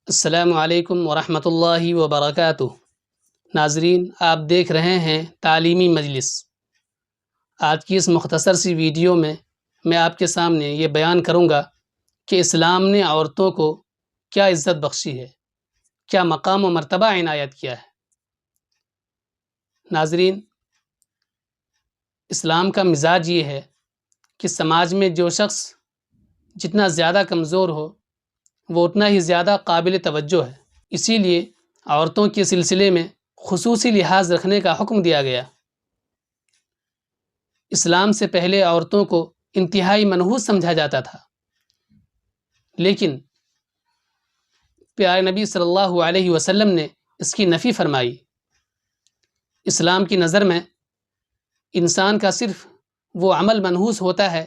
السلام علیکم ورحمۃ اللہ وبرکاتہ۔ ناظرین، آپ دیکھ رہے ہیں تعلیمی مجلس۔ آج کی اس مختصر سی ویڈیو میں آپ کے سامنے یہ بیان کروں گا کہ اسلام نے عورتوں کو کیا عزت بخشی ہے، کیا مقام و مرتبہ عنایت کیا ہے۔ ناظرین، اسلام کا مزاج یہ ہے کہ سماج میں جو شخص جتنا زیادہ کمزور ہو وہ اتنا ہی زیادہ قابل توجہ ہے۔ اسی لیے عورتوں کے سلسلے میں خصوصی لحاظ رکھنے کا حکم دیا گیا۔ اسلام سے پہلے عورتوں کو انتہائی منحوس سمجھا جاتا تھا، لیکن پیارے نبی صلی اللہ علیہ وسلم نے اس کی نفی فرمائی۔ اسلام کی نظر میں انسان کا صرف وہ عمل منحوس ہوتا ہے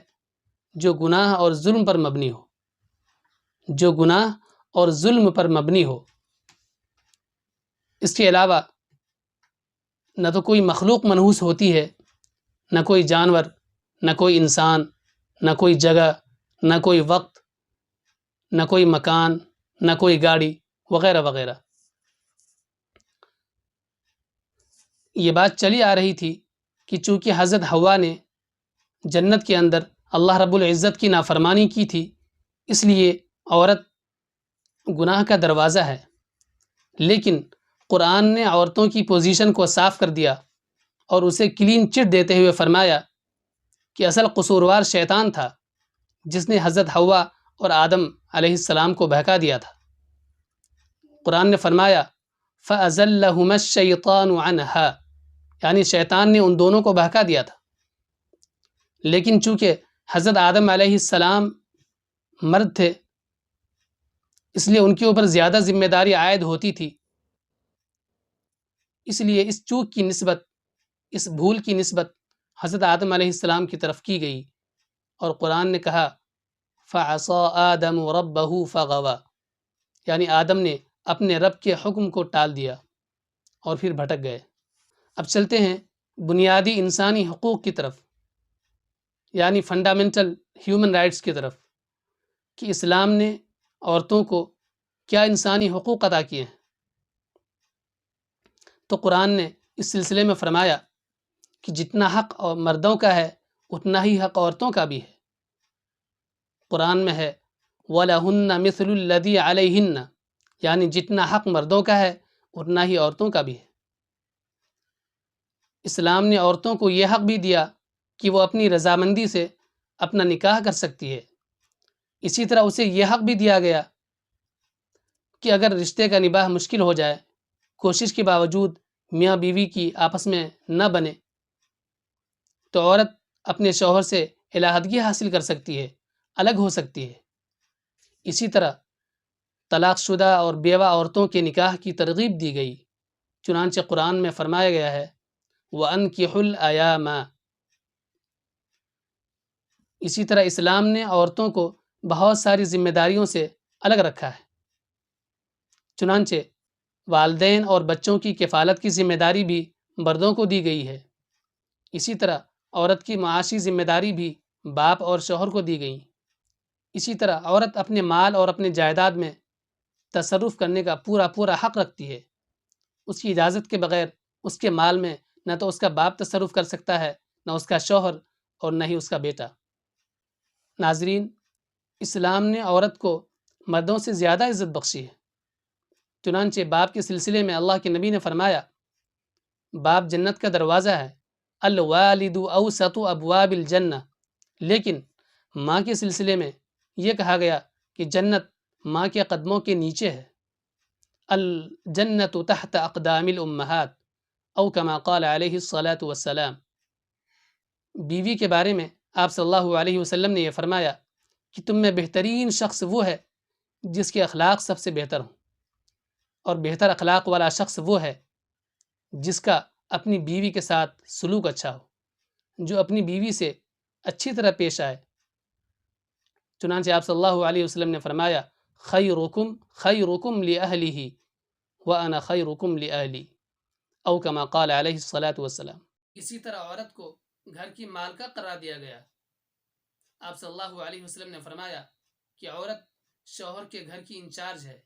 جو گناہ اور ظلم پر مبنی ہو، جو گناہ اور ظلم پر مبنی ہو۔ اس کے علاوہ نہ تو کوئی مخلوق منحوس ہوتی ہے، نہ کوئی جانور، نہ کوئی انسان، نہ کوئی جگہ، نہ کوئی وقت، نہ کوئی مکان، نہ کوئی گاڑی وغیرہ وغیرہ۔ یہ بات چلی آ رہی تھی کہ چونکہ حضرت حوا نے جنت کے اندر اللہ رب العزت کی نافرمانی کی تھی، اس لیے عورت گناہ کا دروازہ ہے۔ لیکن قرآن نے عورتوں کی پوزیشن کو صاف کر دیا اور اسے کلین چٹ دیتے ہوئے فرمایا کہ اصل قصوروار شیطان تھا، جس نے حضرت حوا اور آدم علیہ السلام کو بہکا دیا تھا۔ قرآن نے فرمایا فَأَزَلَّهُمَا الشَّيْطَانُ عَنْهَا، یعنی شیطان نے ان دونوں کو بہکا دیا تھا۔ لیکن چونکہ حضرت آدم علیہ السلام مرد تھے، اس لیے ان کے اوپر زیادہ ذمہ داری عائد ہوتی تھی، اس لیے اس چوک کی نسبت، اس بھول کی نسبت حضرت آدم علیہ السلام کی طرف کی گئی، اور قرآن نے کہا فَعَصَىٰ آدَمُ رَبَّهُ فَغَوَىٰ، یعنی آدم نے اپنے رب کے حکم کو ٹال دیا اور پھر بھٹک گئے۔ اب چلتے ہیں بنیادی انسانی حقوق کی طرف، یعنی فنڈامنٹل ہیومن رائٹس کی طرف، کہ اسلام نے عورتوں کو کیا انسانی حقوق عطا کیے ہیں۔ تو قرآن نے اس سلسلے میں فرمایا کہ جتنا حق اور مردوں کا ہے اتنا ہی حق عورتوں کا بھی ہے۔ قرآن میں ہے وَلَهُنَّ مِثْلُ الَّذِي عَلَيْهِنَّ، یعنی جتنا حق مردوں کا ہے اتنا ہی عورتوں کا بھی ہے۔ اسلام نے عورتوں کو یہ حق بھی دیا کہ وہ اپنی رضامندی سے اپنا نکاح کر سکتی ہے۔ اسی طرح اسے یہ حق بھی دیا گیا کہ اگر رشتے کا نباہ مشکل ہو جائے، کوشش کے باوجود میاں بیوی کی آپس میں نہ بنے، تو عورت اپنے شوہر سے علیحدگی حاصل کر سکتی ہے، الگ ہو سکتی ہے۔ اسی طرح طلاق شدہ اور بیوہ عورتوں کے نکاح کی ترغیب دی گئی، چنانچہ قرآن میں فرمایا گیا ہے وَأَنكِحُوا الْأَيَامَ۔ اسی طرح اسلام نے عورتوں کو بہت ساری ذمہ داریوں سے الگ رکھا ہے، چنانچہ والدین اور بچوں کی کفالت کی ذمہ داری بھی مردوں کو دی گئی ہے۔ اسی طرح عورت کی معاشی ذمہ داری بھی باپ اور شوہر کو دی گئی۔ اسی طرح عورت اپنے مال اور اپنے جائیداد میں تصرف کرنے کا پورا حق رکھتی ہے۔ اس کی اجازت کے بغیر اس کے مال میں نہ تو اس کا باپ تصرف کر سکتا ہے، نہ اس کا شوہر، اور نہ ہی اس کا بیٹا۔ ناظرین، اسلام نے عورت کو مردوں سے زیادہ عزت بخشی ہے۔ چنانچہ باپ کے سلسلے میں اللہ کے نبی نے فرمایا باپ جنت کا دروازہ ہے، الوالد اوسط ابواب الجنہ، لیکن ماں کے سلسلے میں یہ کہا گیا کہ جنت ماں کے قدموں کے نیچے ہے، الجنت تحت اقدام الامہات، او کما قال علیہ الصلاۃ والسلام۔ بیوی کے بارے میں آپ صلی اللہ علیہ وسلم نے یہ فرمایا کہ تم میں بہترین شخص وہ ہے جس کے اخلاق سب سے بہتر ہوں، اور بہتر اخلاق والا شخص وہ ہے جس کا اپنی بیوی کے ساتھ سلوک اچھا ہو، جو اپنی بیوی سے اچھی طرح پیش آئے۔ چنانچہ آپ صلی اللہ علیہ وسلم نے فرمایا خیرکم خیرکم لأہلہ وانا خیرکم لأہلی، او کما قال علیہ الصلاۃ والسلام۔ اسی طرح عورت کو گھر کی مالکہ قرار دیا گیا۔ آپ صلی اللہ علیہ وسلم نے فرمایا کہ عورت شوہر کے گھر کی انچارج ہے،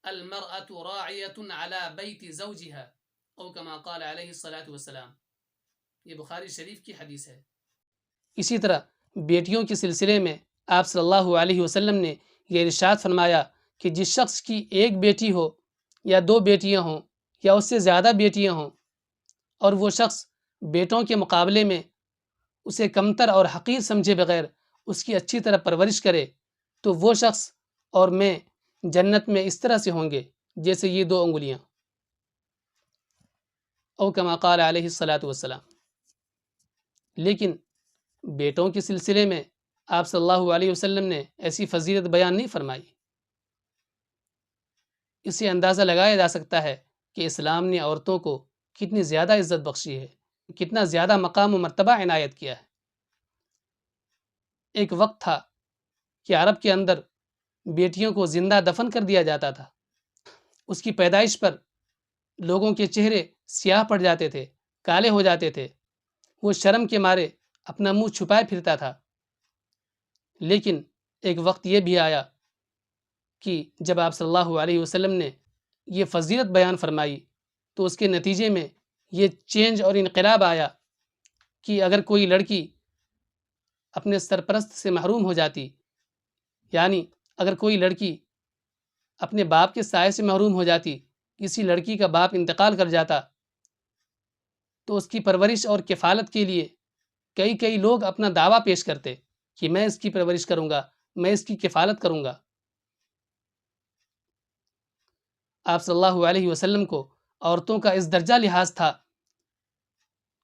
المرأة راعية على بيت زوجها او كما قال علیہ الصلاۃ والسلام. یہ بخاری شریف کی حدیث ہے. اسی طرح بیٹیوں کے سلسلے میں آپ صلی اللہ علیہ وسلم نے یہ ارشاد فرمایا کہ جس شخص کی ایک بیٹی ہو یا دو بیٹیاں ہوں یا اس سے زیادہ بیٹیاں ہوں اور وہ شخص بیٹوں کے مقابلے میں اسے کمتر اور حقیر سمجھے بغیر اس کی اچھی طرح پرورش کرے تو وہ شخص اور میں جنت میں اس طرح سے ہوں گے جیسے یہ دو انگلیاں، او کما قال علیہ الصلاۃ والسلام. لیکن بیٹوں کے سلسلے میں آپ صلی اللہ علیہ وسلم نے ایسی فضیلت بیان نہیں فرمائی. اس سے اندازہ لگایا جا سکتا ہے کہ اسلام نے عورتوں کو کتنی زیادہ عزت بخشی ہے، کتنا زیادہ مقام و مرتبہ عنایت کیا ہے. ایک وقت تھا کہ عرب کے اندر بیٹیوں کو زندہ دفن کر دیا جاتا تھا. اس کی پیدائش پر لوگوں کے چہرے سیاہ پڑ جاتے تھے، کالے ہو جاتے تھے. وہ شرم کے مارے اپنا منہ چھپائے پھرتا تھا. لیکن ایک وقت یہ بھی آیا کہ جب آپ صلی اللہ علیہ وسلم نے یہ فضیلت بیان فرمائی تو اس کے نتیجے میں یہ چینج اور انقلاب آیا کہ اگر کوئی لڑکی اپنے سرپرست سے محروم ہو جاتی، یعنی اگر کوئی لڑکی اپنے باپ کے سائے سے محروم ہو جاتی، کسی لڑکی کا باپ انتقال کر جاتا، تو اس کی پرورش اور کفالت کے لیے کئی لوگ اپنا دعویٰ پیش کرتے کہ میں اس کی پرورش کروں گا، میں اس کی کفالت کروں گا. آپ صلی اللہ علیہ وسلم کو عورتوں کا اس درجہ لحاظ تھا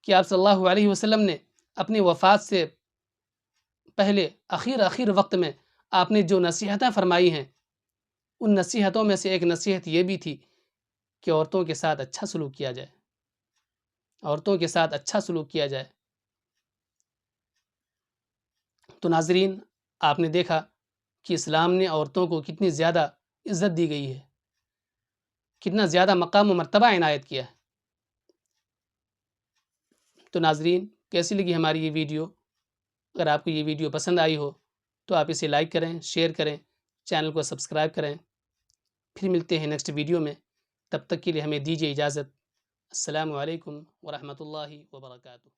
کہ آپ صلی اللہ علیہ وسلم نے اپنی وفات سے پہلے آخر وقت میں آپ نے جو نصیحتیں فرمائی ہیں، ان نصیحتوں میں سے ایک نصیحت یہ بھی تھی کہ عورتوں کے ساتھ اچھا سلوک کیا جائے، عورتوں کے ساتھ اچھا سلوک کیا جائے. تو ناظرین، آپ نے دیکھا کہ اسلام نے عورتوں کو کتنی زیادہ عزت دی گئی ہے، کتنا زیادہ مقام و مرتبہ عنایت کیا ہے. تو ناظرین، کیسی لگی ہماری یہ ویڈیو؟ اگر آپ کو یہ ویڈیو پسند آئی ہو تو آپ اسے لائک کریں، شیئر کریں، چینل کو سبسکرائب کریں. پھر ملتے ہیں نیکسٹ ویڈیو میں، تب تک کے لیے ہمیں دیجیے اجازت. السلام علیکم ورحمۃ اللہ وبرکاتہ.